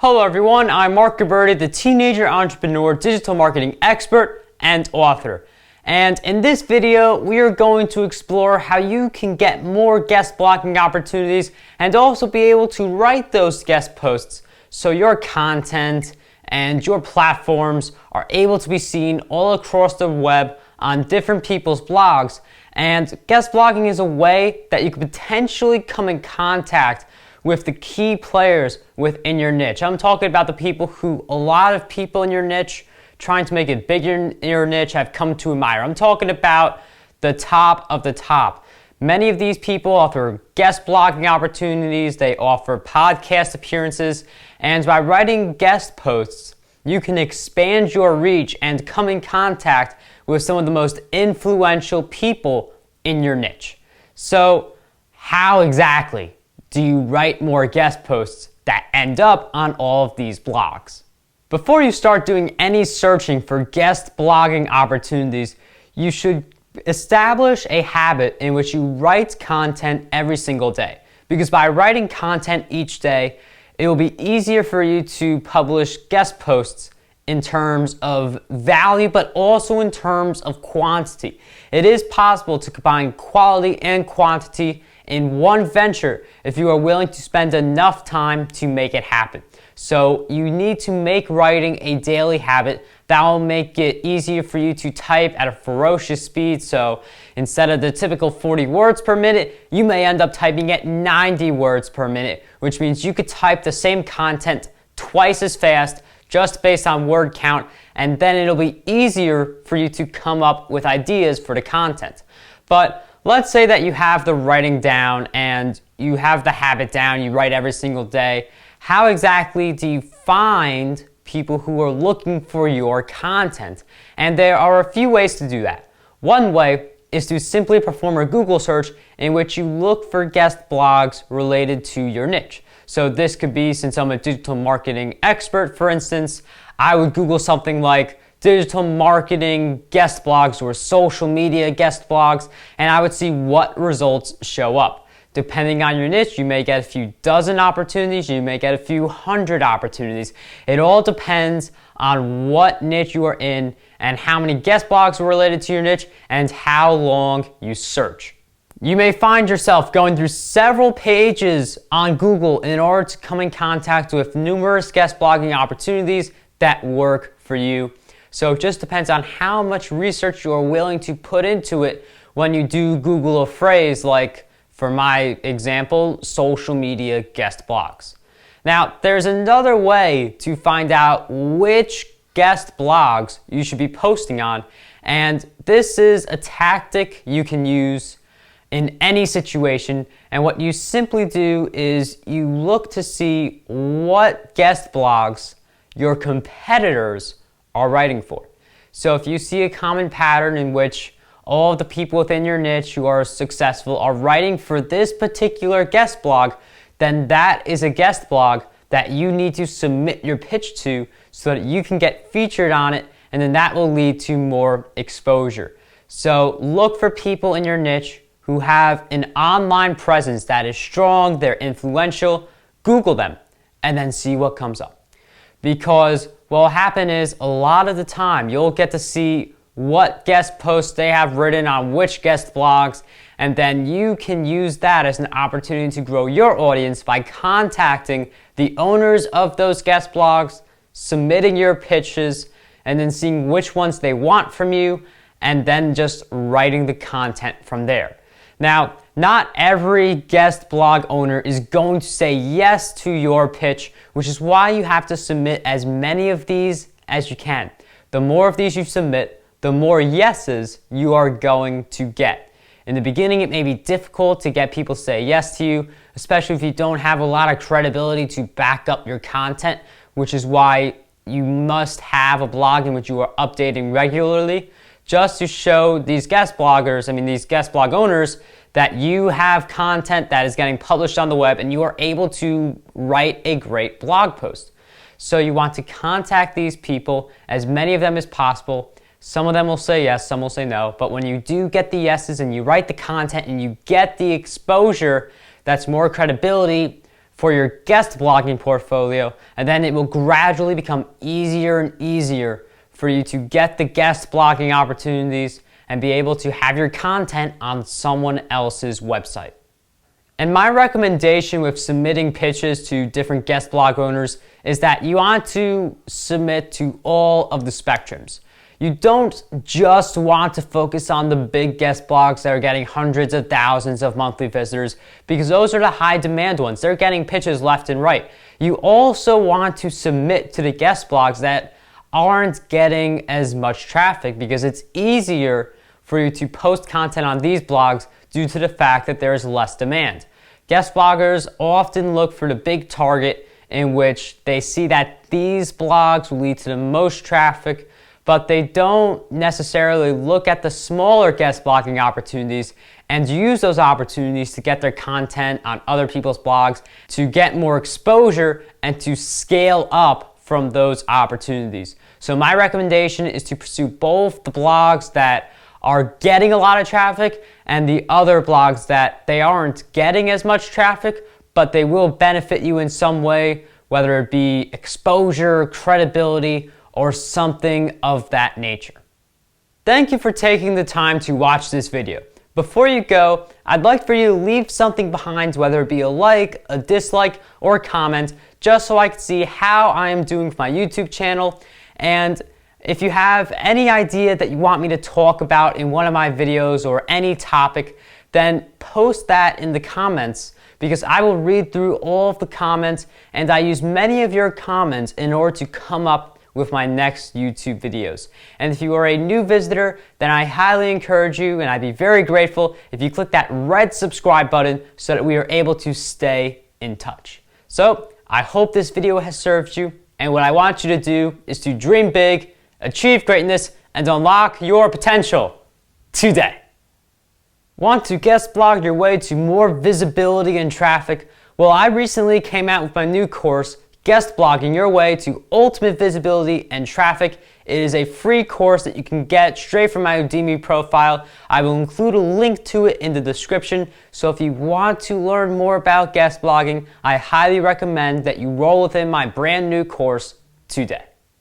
Hello everyone, I'm Mark Gabberti, the teenager entrepreneur, digital marketing expert, and author. And in this video, we are going to explore how you can get more guest blogging opportunities and also be able to write those guest posts so your content and your platforms are able to be seen all across the web on different people's blogs. And guest blogging is a way that you could potentially come in contact with the key players within your niche. I'm talking about the people who a lot of people in your niche trying to make it bigger in your niche have come to admire. I'm talking about the top of the top. Many of these people offer guest blogging opportunities, they offer podcast appearances, and by writing guest posts, you can expand your reach and come in contact with some of the most influential people in your niche. So, how exactly do you write more guest posts that end up on all of these blogs? Before you start doing any searching for guest blogging opportunities, you should establish a habit in which you write content every single day. Because by writing content each day, it will be easier for you to publish guest posts in terms of value, but also in terms of quantity. It is possible to combine quality and quantity in one venture if you are willing to spend enough time to make it happen. So you need to make writing a daily habit. That will make it easier for you to type at a ferocious speed. So instead of the typical 40 words per minute, you may end up typing at 90 words per minute, which means you could type the same content twice as fast just based on word count, and then it'll be easier for you to come up with ideas for the content. But let's say that you have the writing down and you have the habit down, you write every single day. How exactly do you find people who are looking for your content? And there are a few ways to do that. One way is to simply perform a Google search in which you look for guest blogs related to your niche. So this could be, since I'm a digital marketing expert, for instance, I would Google something like digital marketing guest blogs or social media guest blogs, and I would see what results show up. Depending on your niche, you may get a few dozen opportunities, you may get a few hundred opportunities. It all depends on what niche you are in and how many guest blogs are related to your niche and how long you search. You may find yourself going through several pages on Google in order to come in contact with numerous guest blogging opportunities that work for you. So it just depends on how much research you are willing to put into it when you do Google a phrase like, for my example, social media guest blogs. Now, there's another way to find out which guest blogs you should be posting on, and this is a tactic you can use in any situation. And what you simply do is you look to see what guest blogs your competitors are writing for. So if you see a common pattern in which all of the people within your niche who are successful are writing for this particular guest blog, then that is a guest blog that you need to submit your pitch to so that you can get featured on it, and then that will lead to more exposure. So look for people in your niche who have an online presence that is strong, they're influential, Google them, and then see what comes up. Because what will happen is a lot of the time you'll get to see what guest posts they have written on which guest blogs, and then you can use that as an opportunity to grow your audience by contacting the owners of those guest blogs, submitting your pitches, and then seeing which ones they want from you, and then just writing the content from there. Now, not every guest blog owner is going to say yes to your pitch, which is why you have to submit as many of these as you can. The more of these you submit, the more yeses you are going to get. In the beginning, it may be difficult to get people to say yes to you, especially if you don't have a lot of credibility to back up your content, which is why you must have a blog in which you are updating regularly, just to show these guest bloggers, these guest blog owners, that you have content that is getting published on the web and you are able to write a great blog post. So you want to contact these people, as many of them as possible. Some of them will say yes, some will say no, but when you do get the yeses and you write the content and you get the exposure, that's more credibility for your guest blogging portfolio, and then it will gradually become easier and easier for you to get the guest blogging opportunities and be able to have your content on someone else's website. And my recommendation with submitting pitches to different guest blog owners is that you want to submit to all of the spectrums. You don't just want to focus on the big guest blogs that are getting hundreds of thousands of monthly visitors, because those are the high demand ones. They're getting pitches left and right. You also want to submit to the guest blogs that aren't getting as much traffic, because it's easier for you to post content on these blogs due to the fact that there is less demand. Guest bloggers often look for the big target in which they see that these blogs will lead to the most traffic, but they don't necessarily look at the smaller guest blogging opportunities and use those opportunities to get their content on other people's blogs, to get more exposure and to scale up from those opportunities. So my recommendation is to pursue both the blogs that are getting a lot of traffic and the other blogs that they aren't getting as much traffic, but they will benefit you in some way, whether it be exposure, credibility, or something of that nature. Thank you for taking the time to watch this video. Before you go, I'd like for you to leave something behind, whether it be a like, a dislike, or a comment, just so I can see how I am doing with my YouTube channel. And if you have any idea that you want me to talk about in one of my videos or any topic, then post that in the comments, because I will read through all of the comments, and I use many of your comments in order to come up with my next YouTube videos. And if you are a new visitor, then I highly encourage you, and I'd be very grateful if you click that red subscribe button so that we are able to stay in touch. So I hope this video has served you, and what I want you to do is to dream big, achieve greatness, and unlock your potential today. Want to guest blog your way to more visibility and traffic? Well, I recently came out with my new course, Guest Blogging Your Way to Ultimate Visibility and Traffic. It is a free course that you can get straight from my Udemy profile. I will include a link to it in the description. So if you want to learn more about guest blogging, I highly recommend that you roll within my brand new course today.